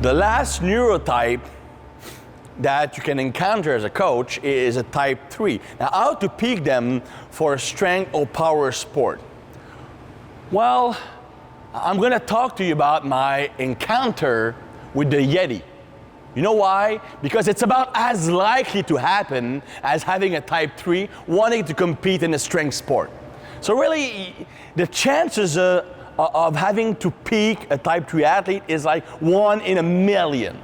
The last neurotype that you can encounter as a coach is a type 3. Now, how to peak them for a strength or power sport? Well, I'm going to talk to you about my encounter with the Yeti. You know why? Because it's about as likely to happen as having a type 3 wanting to compete in a strength sport. So really, the chances of having to peak a type 3 athlete is like 1 in a million.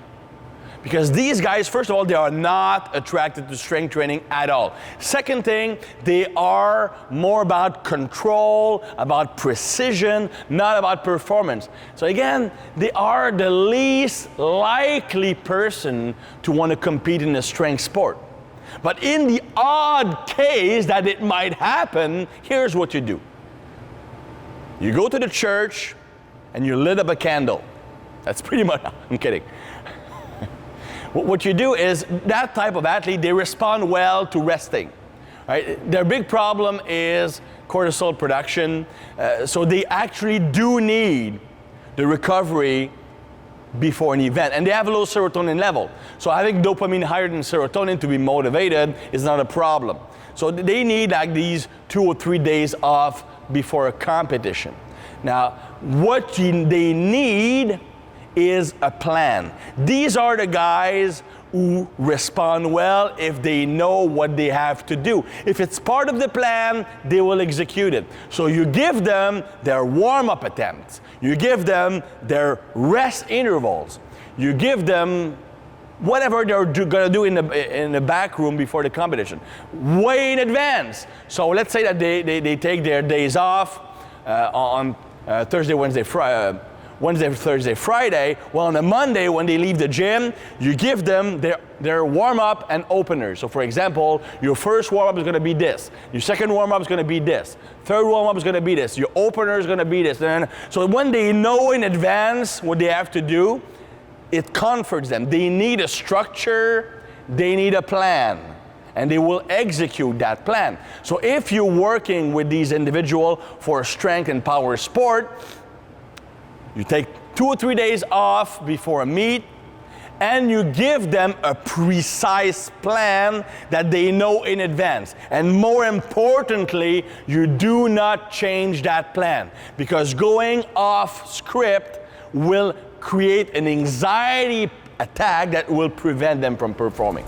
Because these guys, first of all, they are not attracted to strength training at all. Second thing, they are more about control, about precision, not about performance. So again, they are the least likely person to want to compete in a strength sport. But in the odd case that it might happen, here's what you do. You go to the church and you lit up a candle. That's pretty much, I'm kidding. What you do is, that type of athlete, they respond well to resting. Right? Their big problem is cortisol production, so they actually do need the recovery before an event. And they have a low serotonin level. So having dopamine higher than serotonin to be motivated is not a problem. So they need like these 2 or 3 days off before a competition. Now, what they need is a plan. These are the guys who respond well if they know what they have to do. If it's part of the plan, they will execute it. So you give them their warm-up attempts. You give them their rest intervals. You give them whatever they're gonna do in the back room before the competition, way in advance. So let's say that they take their days off on Thursday, Wednesday, Thursday, Friday. Well, on a Monday, when they leave the gym, you give them their warm-up and openers. So for example, your first warm-up is gonna be this. Your second warm-up is gonna be this. Third warm-up is gonna be this. Your opener is gonna be this. So when they know in advance what they have to do, it comforts them. They need a structure, they need a plan, and they will execute that plan. So if you're working with these individuals for a strength and power sport, you take 2 or 3 days off before a meet, and you give them a precise plan that they know in advance. And more importantly, you do not change that plan, because going off script will create an anxiety attack that will prevent them from performing.